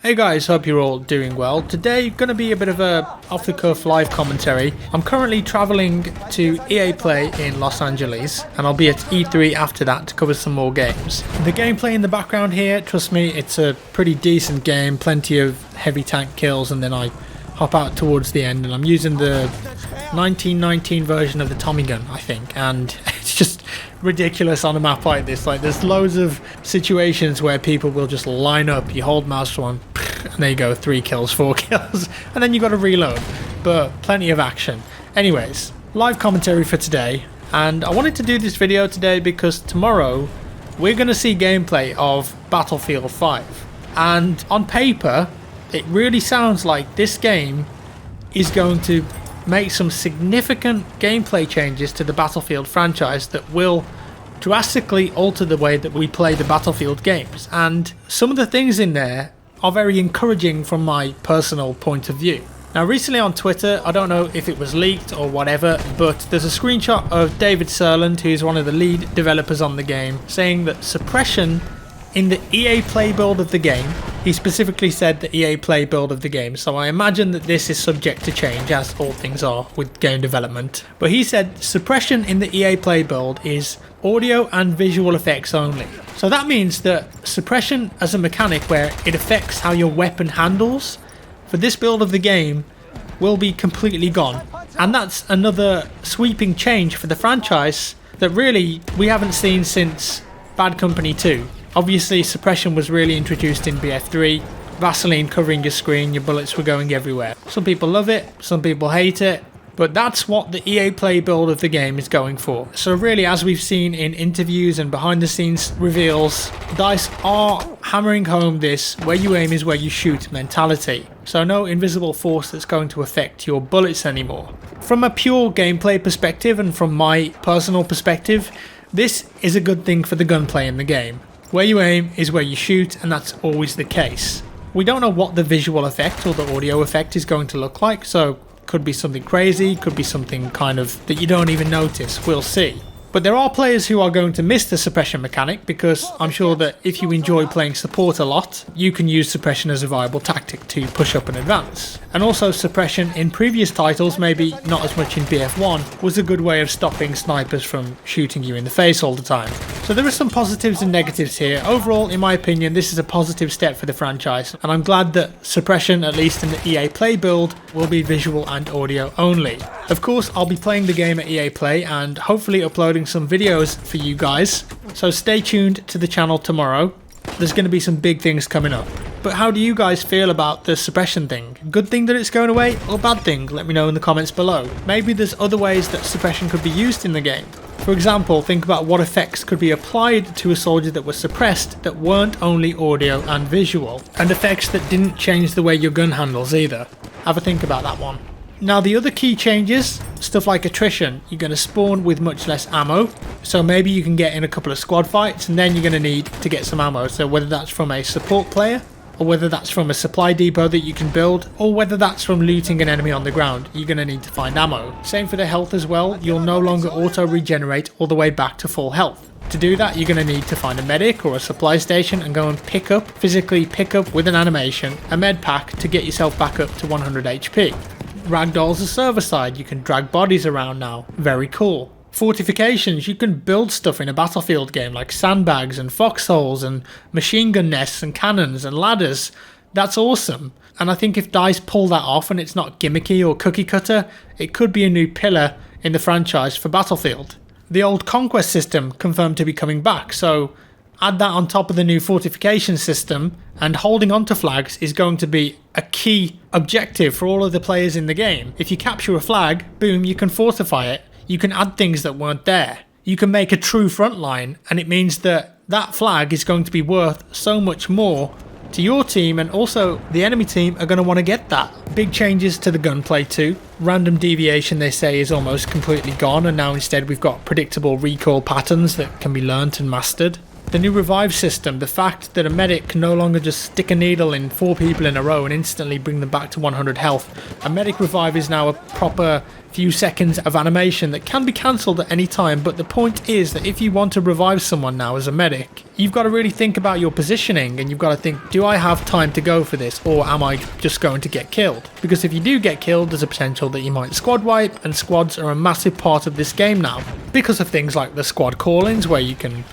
Hey guys, hope you're all doing well. Today going to be a bit of a off-the-cuff live commentary. I'm currently travelling to EA Play in Los Angeles and I'll be at E3 after that to cover some more games. The gameplay in the background here, trust me, it's a pretty decent game, plenty of heavy tank kills, and then I hop out towards the end and I'm using the 1919 version of the Tommy gun, I think, and it's just ridiculous on a map like this. Like, there's loads of situations where people will just line up, you hold mouse one, and there you go, 3 kills, 4 kills, and then you got to reload, but plenty of action. Anyways, live commentary for today, and I wanted to do this video today because tomorrow we're going to see gameplay of Battlefield 5, and on paper it really sounds like this game is going to make some significant gameplay changes to the Battlefield franchise that will drastically alter the way that we play the Battlefield games, and some of the things in there are very encouraging from my personal point of view. Now, recently on Twitter, I don't know if it was leaked or whatever, but there's a screenshot of David Serland, who's one of the lead developers on the game, saying that suppression in the EA Play build of the game, he specifically said the EA Play build of the game, so I imagine that this is subject to change, as all things are with game development. But he said suppression in the EA Play build is audio and visual effects only. So that means that suppression as a mechanic where it affects how your weapon handles for this build of the game will be completely gone. And that's another sweeping change for the franchise that really we haven't seen since Bad Company 2. Obviously, suppression was really introduced in BF3, Vaseline covering your screen, your bullets were going everywhere. Some people love it, some people hate it, but that's what the EA Play build of the game is going for. So really, as we've seen in interviews and behind the scenes reveals, DICE are hammering home this where you aim is where you shoot mentality. So no invisible force that's going to affect your bullets anymore. From a pure gameplay perspective and from my personal perspective, this is a good thing for the gunplay in the game. Where you aim is where you shoot, and that's always the case. We don't know what the visual effect or the audio effect is going to look like, so could be something crazy, could be something kind of that you don't even notice, we'll see. But there are players who are going to miss the suppression mechanic, because I'm sure that if you enjoy playing support a lot, you can use suppression as a viable tactic to push up and advance. And also suppression in previous titles, maybe not as much in BF1, was a good way of stopping snipers from shooting you in the face all the time. So there are some positives and negatives here. Overall, in my opinion, this is a positive step for the franchise, and I'm glad that suppression, at least in the EA Play build, will be visual and audio only. Of course, I'll be playing the game at EA Play and hopefully uploading some videos for you guys, so stay tuned to the channel tomorrow. There's going to be some big things coming up. But how do you guys feel about the suppression thing? Good thing that it's going away, or bad thing? Let me know in the comments below. Maybe there's other ways that suppression could be used in the game. For example, think about what effects could be applied to a soldier that was suppressed that weren't only audio and visual, and effects that didn't change the way your gun handles either. Have a think about that one. Now, the other key changes, stuff like attrition. You're going to spawn with much less ammo, so maybe you can get in a couple of squad fights and then you're going to need to get some ammo. So whether that's from a support player, or whether that's from a supply depot that you can build, or whether that's from looting an enemy on the ground, you're going to need to find ammo. Same for the health as well, you'll no longer auto regenerate all the way back to full health. To do that, you're going to need to find a medic or a supply station and go and physically pick up with an animation, a med pack to get yourself back up to 100 HP. Ragdoll's a server side, you can drag bodies around now, very cool. Fortifications, you can build stuff in a Battlefield game like sandbags and foxholes and machine gun nests and cannons and ladders. That's awesome. And I think if DICE pull that off and it's not gimmicky or cookie cutter, it could be a new pillar in the franchise for Battlefield. The old conquest system confirmed to be coming back, so add that on top of the new fortification system, and holding onto flags is going to be a key objective for all of the players in the game. If you capture a flag, boom, you can fortify it. You can add things that weren't there. You can make a true front line, and it means that that flag is going to be worth so much more to your team, and also the enemy team are going to want to get that. Big changes to the gunplay too. Random deviation, they say, is almost completely gone, and now instead we've got predictable recoil patterns that can be learnt and mastered. The new revive system, the fact that a medic can no longer just stick a needle in 4 people in a row and instantly bring them back to 100 health. A medic revive is now a proper few seconds of animation that can be cancelled at any time, but the point is that if you want to revive someone now as a medic, you've got to really think about your positioning, and you've got to think, do I have time to go for this, or am I just going to get killed? Because if you do get killed, there's a potential that you might squad wipe, and squads are a massive part of this game now, because of things like the squad call-ins, where you can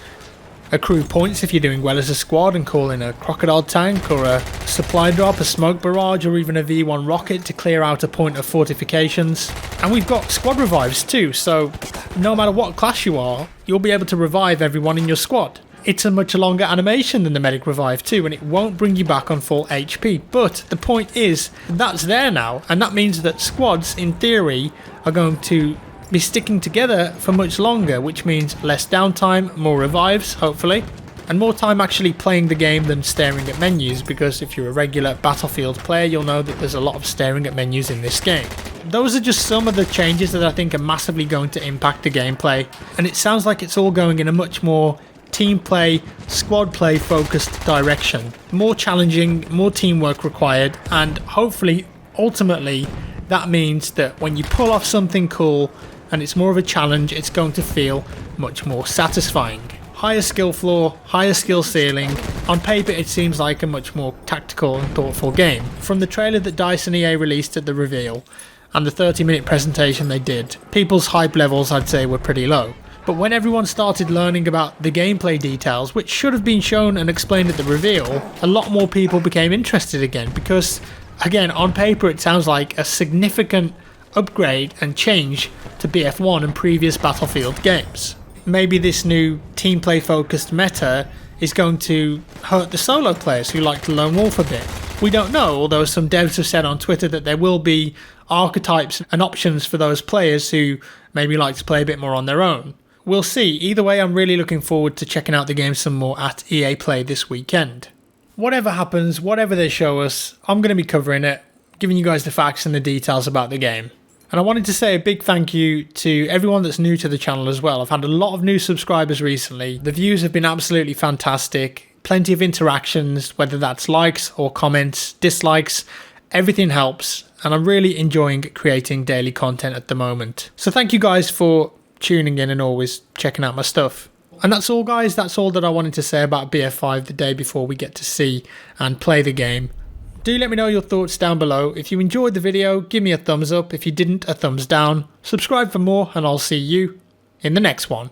accrue points if you're doing well as a squad and call in a crocodile tank or a supply drop, a smoke barrage, or even a V1 rocket to clear out a point of fortifications. And we've got squad revives too, so no matter what class you are, you'll be able to revive everyone in your squad. It's a much longer animation than the medic revive too, and it won't bring you back on full HP, but the point is that's there now, and that means that squads in theory are going to be sticking together for much longer, which means less downtime, more revives hopefully, and more time actually playing the game than staring at menus, because if you're a regular Battlefield player you'll know that there's a lot of staring at menus in this game. Those are just some of the changes that I think are massively going to impact the gameplay, and it sounds like it's all going in a much more team play, squad play focused direction. More challenging, more teamwork required, and hopefully ultimately that means that when you pull off something cool and it's more of a challenge, it's going to feel much more satisfying. Higher skill floor, higher skill ceiling. On paper it seems like a much more tactical and thoughtful game. From the trailer that DICE and EA released at the reveal, and the 30-minute presentation they did, people's hype levels I'd say were pretty low. But when everyone started learning about the gameplay details, which should have been shown and explained at the reveal, a lot more people became interested again, because again, on paper it sounds like a significant upgrade and change to BF1 and previous Battlefield games. Maybe this new team play focused meta is going to hurt the solo players who like to lone wolf a bit. We don't know, although some devs have said on Twitter that there will be archetypes and options for those players who maybe like to play a bit more on their own. We'll see. Either way, I'm really looking forward to checking out the game some more at EA Play this weekend. Whatever happens, whatever they show us, I'm going to be covering it, giving you guys the facts and the details about the game. And I wanted to say a big thank you to everyone that's new to the channel as well. I've had a lot of new subscribers recently. The views have been absolutely fantastic. Plenty of interactions, whether that's likes or comments, dislikes, everything helps. And I'm really enjoying creating daily content at the moment. So thank you guys for tuning in and always checking out my stuff. And that's all guys, that's all that I wanted to say about BF5 the day before we get to see and play the game. Do let me know your thoughts down below. If you enjoyed the video, give me a thumbs up. If you didn't, a thumbs down. Subscribe for more, and I'll see you in the next one.